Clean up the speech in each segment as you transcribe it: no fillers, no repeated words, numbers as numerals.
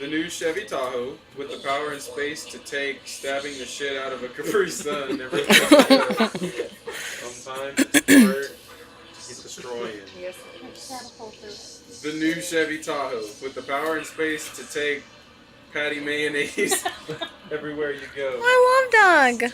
The new Chevy Tahoe with the power and space to take stabbing the shit out of a Capri Sun everywhere you go. Sometimes it's hard to get destroying. Yes. The new Chevy Tahoe with the power and space to take patty mayonnaise everywhere you go. I love Doug.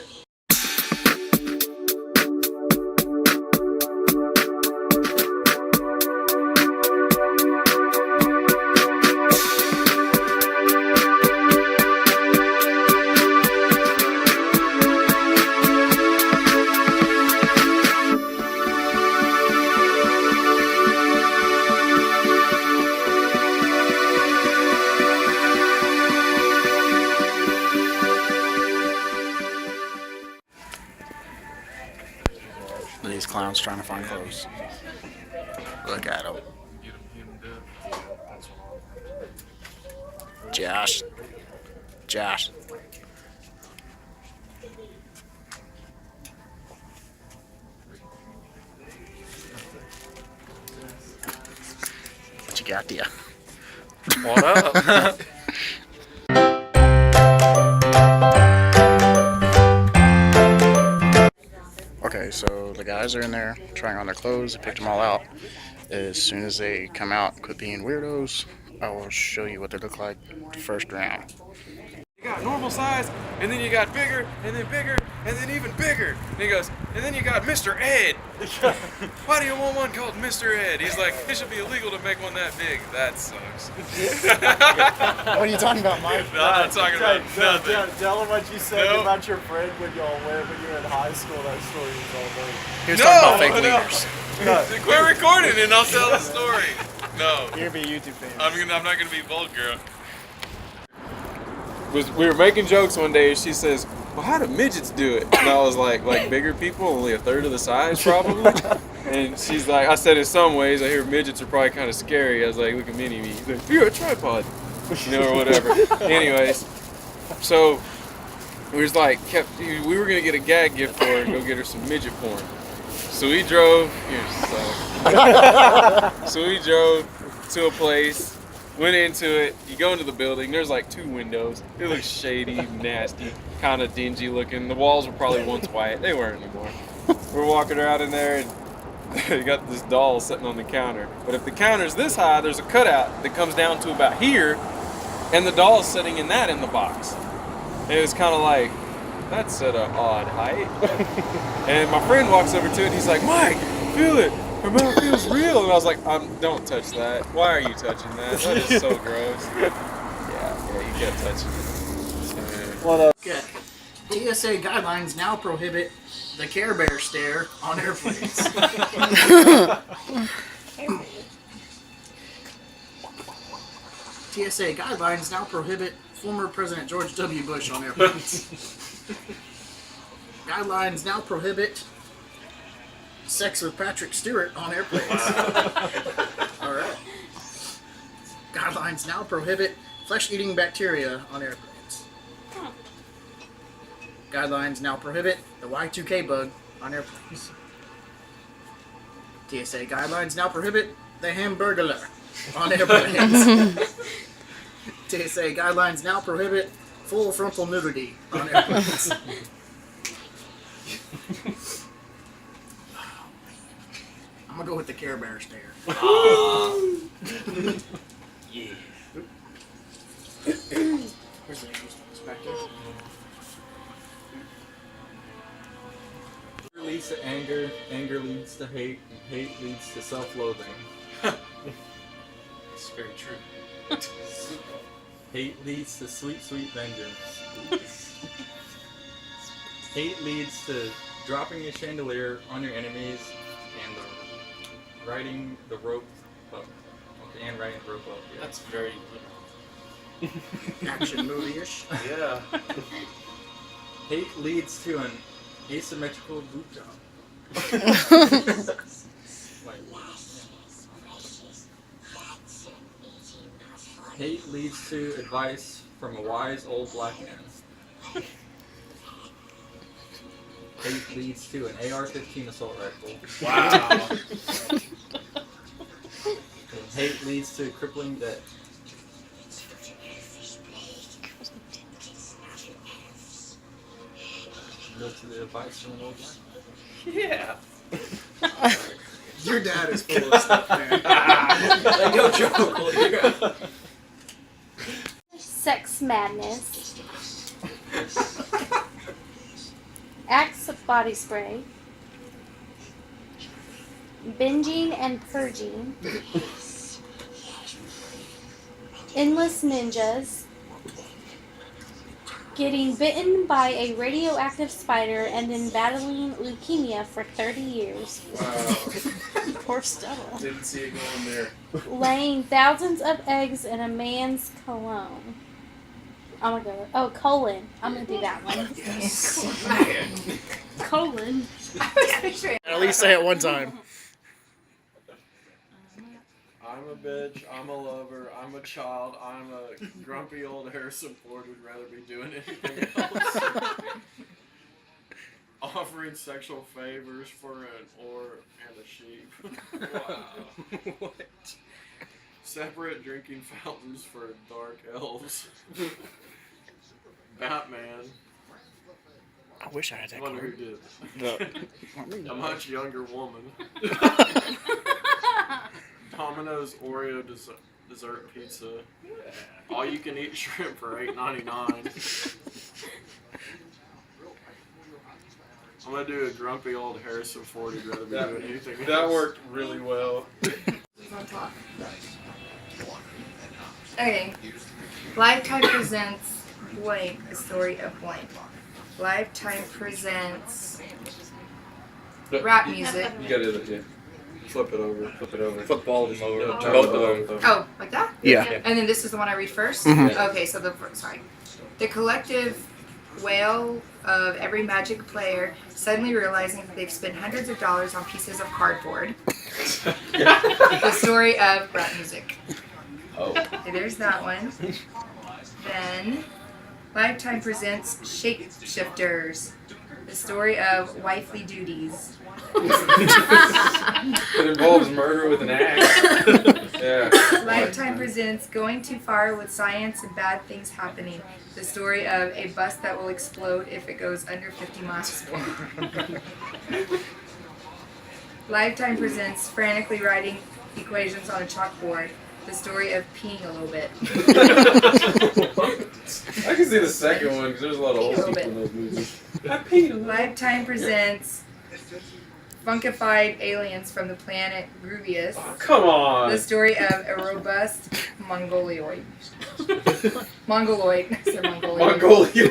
These clowns trying to find clothes. Look at them. Josh. Josh. What you got there? What up? Okay, so the guys are in there trying on their clothes. I picked them all out. As soon as they come out, quit being weirdos, I will show you what they look like first round. You got normal size, and then you got bigger, and then even bigger. And he goes, and then you got Mr. Ed. Why do you want one called Mr. Ed? He's like, it should be illegal to make one that big. That sucks. What are you talking about, Mike? No, I'm not talking about nothing. Tell him what you said about your friend when you were in high school. That story was all over. He was talking about fake leaders. Quit recording and I'll tell the story. No. You're gonna be a YouTube fan. I'm not gonna be vulgar. We were making jokes one day and she says, well, how do midgets do it? And I was like bigger people, only a third of the size probably. And she's like, I said in some ways, I hear midgets are probably kind of scary. I was like, look at mini me. He's like, you're a tripod, you know, or whatever. Anyways, so we was like, we were gonna get a gag gift for her and go get her some midget porn. So we drove, so we drove to a place. Went into it, you go into the building, there's like 2 windows. It looks shady, nasty, kind of dingy looking. The walls were probably once white, they weren't anymore. We're walking around in there and you got this doll sitting on the counter. But if the counter's this high, there's a cutout that comes down to about here, and the doll's sitting in that in the box. And it was kind of like, that's at an odd height. And my friend walks over to it and he's like, Mike, feel it. Her mouth feels real. And I was like, don't touch that. Why are you touching that? That is so gross. Yeah, you kept touching it. What up? Okay. TSA guidelines now prohibit the Care Bear stare on airplanes. TSA guidelines now prohibit former President George W. Bush on airplanes. Guidelines now prohibit sex with Patrick Stewart on airplanes. Alright. Guidelines now prohibit flesh-eating bacteria on airplanes. Guidelines now prohibit the Y2K bug on airplanes. TSA guidelines now prohibit the Hamburglar on airplanes. TSA guidelines now prohibit full frontal nudity on airplanes. I'm gonna go with the Care Bear stare. Yeah. Where's the back there? Leads to anger, anger leads to hate, and hate leads to self-loathing. It's very true. Hate leads to sweet, sweet vengeance. Hate leads to dropping a chandelier on your enemies and riding the rope up. Okay, and riding the rope up. Yeah. That's very Action movie-ish. yeah. Hate leads to an asymmetrical boot job. Like, hate leads to advice from a wise old black man. Hate leads to an AR-15 assault rifle. Wow. And hate leads to crippling debt. follow to the advice from an old man. Yeah. Your dad is full of stuff, man. No joke. Sex madness. Axe body spray. Binging and purging. Endless ninjas. Getting bitten by a radioactive spider and then battling leukemia for 30 years. Wow. Poor Stella. Didn't see it going there. Laying thousands of eggs in a man's cologne. I'm gonna go. Oh, colon. I'm gonna do that one. Colon. At least say it one time. I'm a bitch, I'm a lover, I'm a child, I'm a grumpy old Harrison Ford who'd rather be doing anything else. Offering sexual favors for an oar and a sheep. Wow. What? Separate drinking fountains for dark elves. Batman. I wish I had I that wonder who card. did. A much younger woman. Domino's Oreo dessert pizza. All you can eat shrimp for $8.99. I'm gonna do a grumpy old Harrison Ford who'd rather be doing anything else. That worked really well. On top. Okay. Lifetime presents blank, a story of blank. Lifetime presents rap music. You got it, yeah. Flip it over. Flip it over. Flip all of them over. Oh. Both of them. Oh, like that? Yeah. And then this is the one I read 1st? Mhm. Okay, so sorry. The collective wail of every Magic player suddenly realizing that they've spent hundreds of dollars on pieces of cardboard. The story of rap music. Oh. Okay, there's that one. Then, Lifetime presents Shapeshifters. The story of wifely duties. It involves murder with an axe. Yeah. Lifetime presents Going Too Far with Science and Bad Things Happening. The story of a bus that will explode if it goes under 50 miles per hour. Lifetime presents Frantically Writing Equations on a Chalkboard. The story of peeing a little bit. I can see the second one because there's a lot of old Pee a little people in those movies. Lifetime presents Funkified Aliens from the planet Groovius. Oh, come on. The story of a robust Mongoloid. Mongoloid. I said Mongoloid. Mongolia.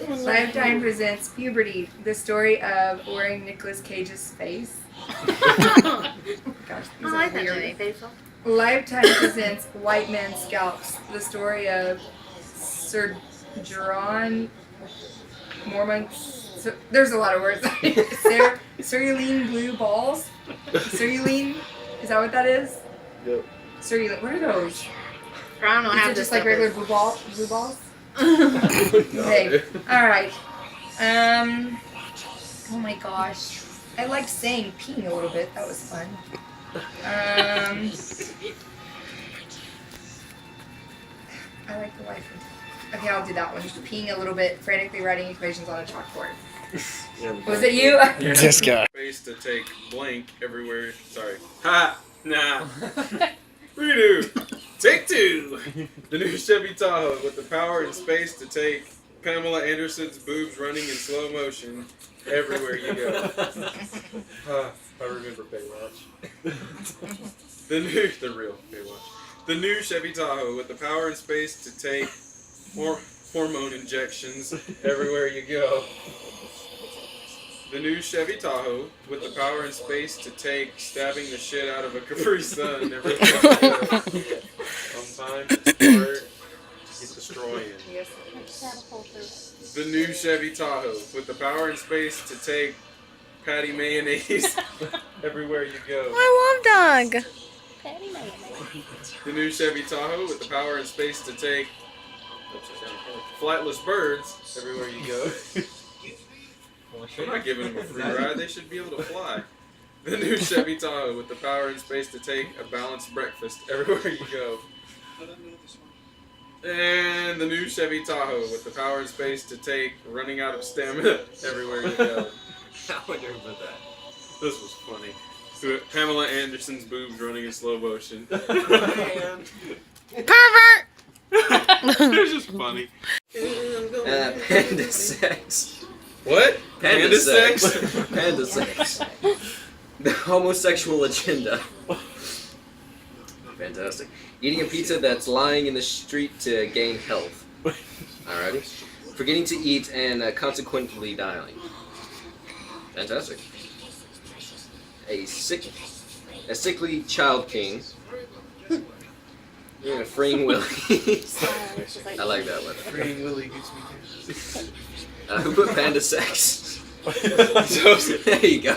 Lifetime presents Puberty. The story of wearing Nicolas Cage's face. Gosh, these I are like that weird. movie, Basil. Lifetime presents White Men Scalps. The story of Sir Geron Mormont's. So, there's a lot of words. Cerulean blue balls. Cerulean, is that what that is? Yep. Cerulean. What are those? I don't know Is how it to just like regular blue balls? No. Okay. All right. Oh my gosh. I liked saying peeing a little bit. That was fun. I like the life. Okay, I'll do that one. Peeing a little bit, frantically writing equations on a chalkboard. Was it you? This guy. Space to take blank everywhere. Sorry. Ha! Nah. Redo. Take two. The new Chevy Tahoe with the power and space to take Pamela Anderson's boobs running in slow motion everywhere you go. I remember Baywatch. The real Baywatch. The new Chevy Tahoe with the power and space to take hormone injections everywhere you go. The new Chevy Tahoe with the power and space to take stabbing the shit out of a Capri Sun everywhere you go. Sometimes it's hard to get destroying. Yes. The new Chevy Tahoe with the power and space to take patty mayonnaise everywhere you go. I love Doug. Patty mayonnaise. The new Chevy Tahoe with the power and space to take flightless birds everywhere you go. I'm not giving them a free ride. They should be able to fly. The new Chevy Tahoe with the power and space to take a balanced breakfast everywhere you go. And the new Chevy Tahoe with the power and space to take running out of stamina everywhere you go. I wonder about that. This was funny. Pamela Anderson's boobs running in slow motion. Man. Pervert! They're just funny. Panda sex. What? Panda sex. Panda sex. The homosexual agenda. Fantastic. Eating a pizza that's lying in the street to gain health. Alrighty. Forgetting to eat and consequently dying. Fantastic. A sickly child king. Yeah, freeing Willy. I like that one. Freeing Willy gets me Who put panda sex? Joseph. There you go.